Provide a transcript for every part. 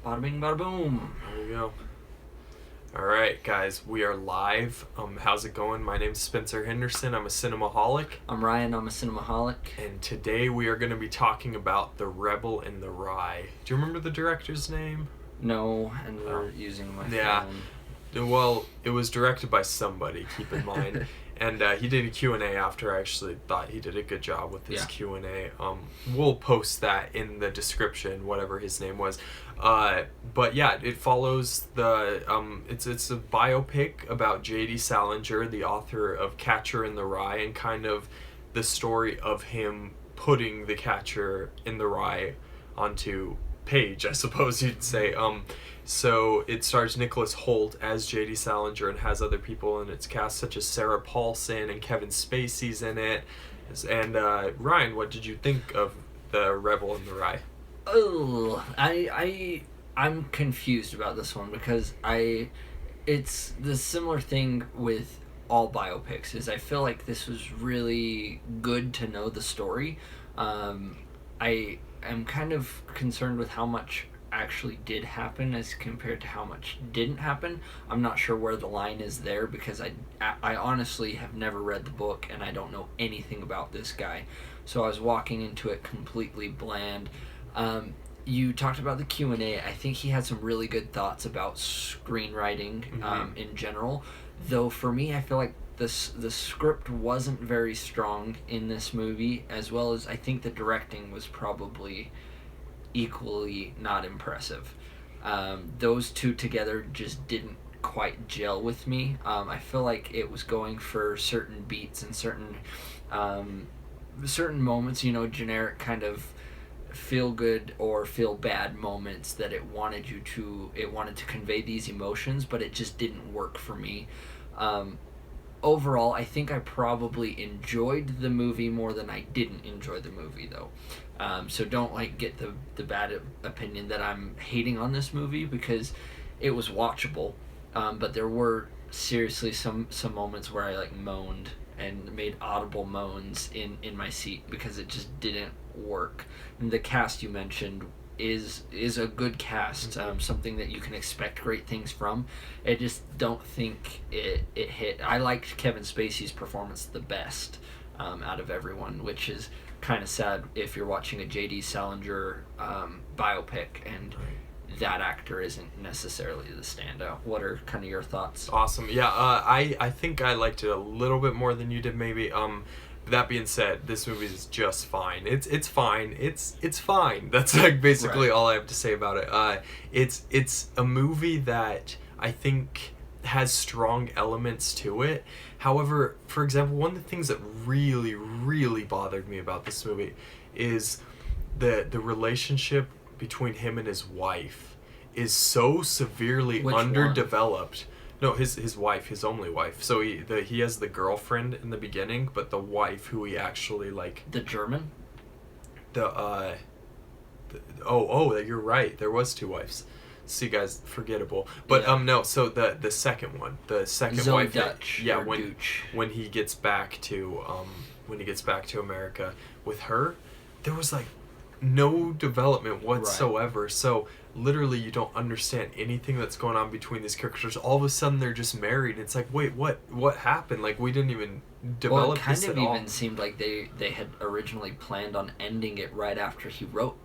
Bada bing, bada boom. There we go. All right, guys, we are live. How's it going? My name's Spencer Henderson. I'm a Cinemaholic. I'm Ryan. I'm a Cinemaholic. And today we are going to be talking about The Rebel in the Rye. Do you remember the director's name? No, and we're using my Yeah. phone. Well, it was directed by somebody, keep in mind. And he did a Q&A after. I actually thought he did a good job with his Q&A. We'll post that in the description, whatever his name was. But yeah, it follows the it's a biopic about J.D. Salinger, the author of Catcher in the Rye, and kind of the story of him putting the Catcher in the Rye onto page, I suppose you'd say. So it stars Nicholas Hoult as J.D. Salinger and has other people in its cast such as Sarah Paulson and Kevin Spacey's in it. And Ryan, what did you think of The Rebel in the Rye? Oh, I'm confused about this one because it's the similar thing with all biopics is I feel like this was really good to know the story. I am kind of concerned with how much actually did happen as compared to how much didn't happen. I'm not sure where the line is there because I honestly have never read the book and I don't know anything about this guy. So I was walking into it completely bland. You talked about the Q&A. I think he had some really good thoughts about screenwriting in general. Though for me, I feel like the script wasn't very strong in this movie, as well as I think the directing was probably equally not impressive. Those two together just didn't quite gel with me. I feel like it was going for certain beats and certain moments, generic kind of feel good or feel bad moments that it wanted to convey these emotions, but it just didn't work for me. Overall, I think I probably enjoyed the movie more than I didn't enjoy the movie, though. So don't get the bad opinion that I'm hating on this movie because it was watchable. But there were seriously some moments where I moaned and made audible moans in my seat because it just didn't work. And the cast you mentioned is a good cast, something that you can expect great things from. I just don't think it hit. I liked Kevin Spacey's performance the best out of everyone, which is kind of sad if you're watching a J.D. Salinger biopic and that actor isn't necessarily the standout. What are kind of your thoughts? Awesome. Yeah, I think I liked it a little bit more than you did maybe. That being said, this movie is just fine. It's fine. It's fine. That's basically all I have to say about it. It's a movie that I think has strong elements to it. However, for example, one of the things that really, really bothered me about this movie is the relationship between him and his wife is so severely underdeveloped. No, his wife, his only wife. So he has the girlfriend in the beginning, but the wife who he actually The German? You're right. There was two wives. See, guys, forgettable. But no. So the second one, the second Zoe wife. Dutch. When he gets back to America with her, there was no development whatsoever. Right. So literally you don't understand anything that's going on between these characters. All of a sudden they're just married. It's wait, what happened? We didn't even develop this at all. It kind of even seemed like they had originally planned on ending it right after he wrote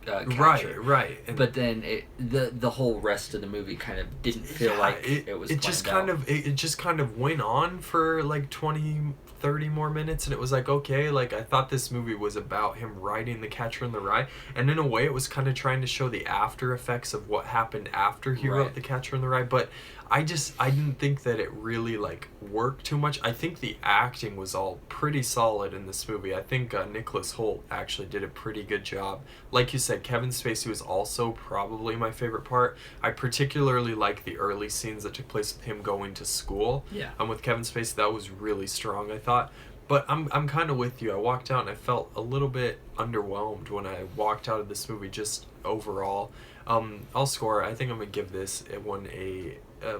Catcher. Right. But then the whole rest of the movie kind of didn't feel like it was it just kind of it just kind of went on for 20-30 more minutes, and it was okay, I thought this movie was about him writing The Catcher in the Rye, and in a way it was kind of trying to show the after effects of what happened after he wrote The Catcher in the Rye, but I didn't think that it really worked too much. I think the acting was all pretty solid in this movie. I think Nicholas Hoult actually did a pretty good job. Like you said, Kevin Spacey was also probably my favorite part. I particularly like the early scenes that took place with him going to school. Yeah. With Kevin Spacey, that was really strong, I thought. But I'm kind of with you. I walked out and I felt a little bit underwhelmed when I walked out of this movie just overall. I'll score. I think I'm going to give this one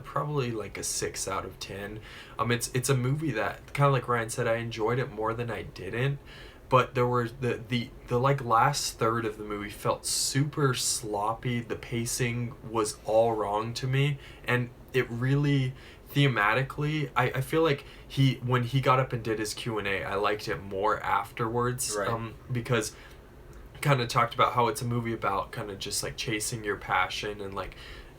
probably a 6 out of 10. It's a movie that, kind of like Ryan said, I enjoyed it more than I didn't. but there were the like last third of the movie felt super sloppy. The pacing was all wrong to me, and it really thematically, I feel like when he got up and did his Q&A, I liked it more afterwards. Right. Because kind of talked about how it's a movie about kind of just like chasing your passion and like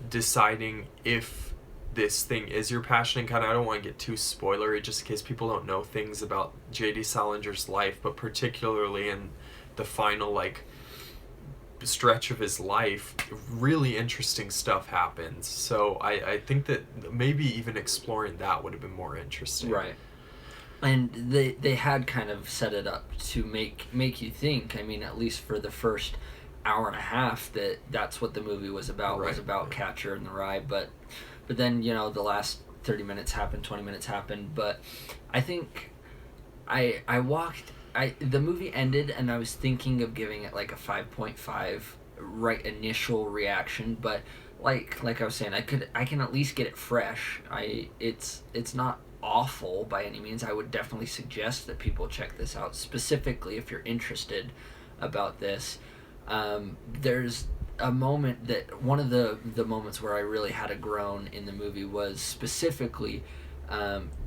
deciding if this thing is your passion, and kind of, I don't want to get too spoilery just in case people don't know things about J.D. Salinger's life, but particularly in the final like stretch of his life, really interesting stuff happens. So I think that maybe even exploring that would have been more interesting. Right. And they had kind of set it up to make you think. I mean, at least for the first hour and a half, that's what the movie was about. Right. Was about Catcher in the Rye. But then, you know, the last 30 minutes happened, 20 minutes happened. But I think the movie ended, and I was thinking of giving it like a 5.5 right initial reaction. But like I was saying, I can at least get it fresh. It's not awful by any means. I would definitely suggest that people check this out, specifically if you're interested about this. There's a moment that one of the moments where I really had a groan in the movie was specifically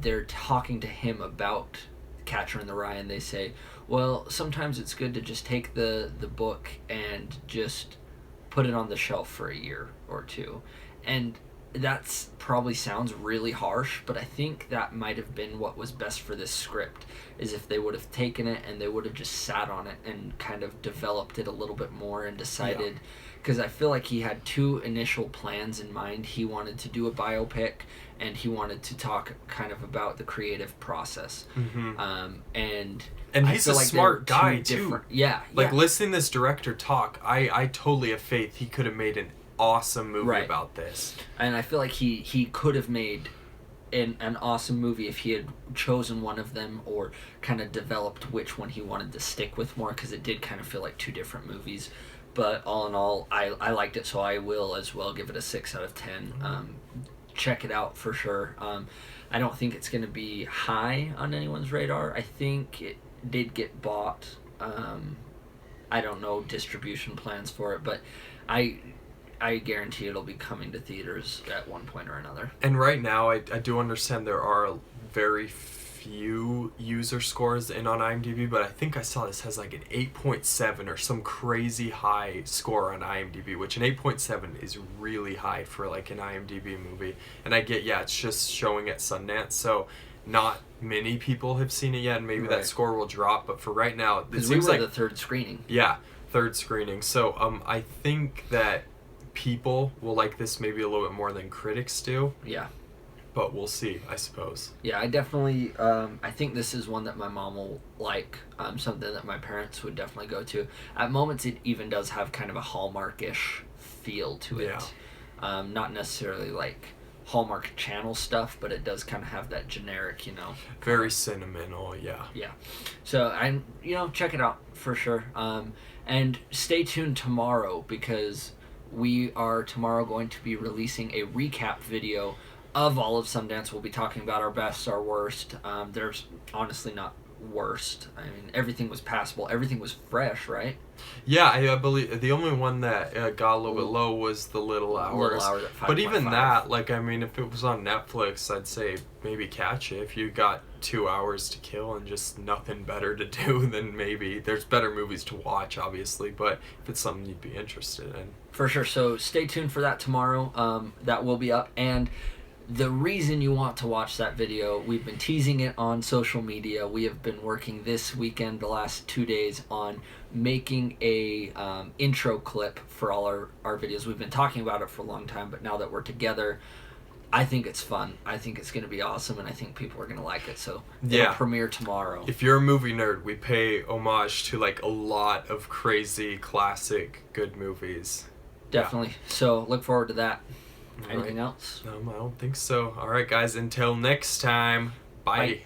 they're talking to him about Catcher in the Rye, and they say, well, sometimes it's good to just take the book and just put it on the shelf for a year or two. And that's probably sounds really harsh, but I think that might have been what was best for this script, is if they would have taken it and they would have just sat on it and kind of developed it a little bit more and decided, because I feel like he had two initial plans in mind. He wanted to do a biopic, and he wanted to talk kind of about the creative process. Mm-hmm. And he's a smart guy too. Yeah. Like listening to this director talk, I totally have faith he could have made an awesome movie about this. And I feel like he could have made an awesome movie if he had chosen one of them, or kind of developed which one he wanted to stick with more, because it did kind of feel like two different movies. But all in all, I liked it, so I will as well give it a 6 out of 10. Check it out for sure. I don't think it's going to be high on anyone's radar. I think it did get bought. I don't know distribution plans for it, but I guarantee it'll be coming to theaters at one point or another. And right now, I do understand there are very few user scores in on IMDb, but I think I saw this has like an 8.7 or some crazy high score on IMDb, which an 8.7 is really high for like an IMDb movie. And I get, it's just showing at Sundance, so not many people have seen it yet, and maybe that score will drop, but for right now, it seems like the third screening. Yeah, third screening. So I think that people will like this maybe a little bit more than critics do. Yeah. But we'll see, I suppose. Yeah, I definitely, I think this is one that my mom will like, something that my parents would definitely go to. At moments, it even does have kind of a Hallmark-ish feel to it. Yeah. Not necessarily like Hallmark Channel stuff, but it does kind of have that generic, very sentimental, yeah. Yeah. So, check it out for sure. And stay tuned tomorrow, because we are tomorrow going to be releasing a recap video of all of Sundance. We'll be talking about our best, our worst. There's honestly not worst. I mean, everything was passable. Everything was fresh, right? Yeah, I believe the only one that got a little bit low was The Little Hours. But even that, like, I mean, if it was on Netflix, I'd say maybe catch it. If you got 2 hours to kill and just nothing better to do, then maybe there's better movies to watch, obviously. But if it's something you'd be interested in. For sure. So stay tuned for that tomorrow. That will be up. And the reason you want to watch that video, we've been teasing it on social media. We have been working this weekend, the last 2 days, on making a intro clip for all our videos. We've been talking about it for a long time, but now that we're together, I think it's fun. I think it's going to be awesome, and I think people are going to like it. So it'll premiere tomorrow. If you're a movie nerd, we pay homage to like a lot of crazy, classic, good movies. Definitely. Yeah. So look forward to that. Anything else? I don't think so. All right, guys. Until next time. Bye.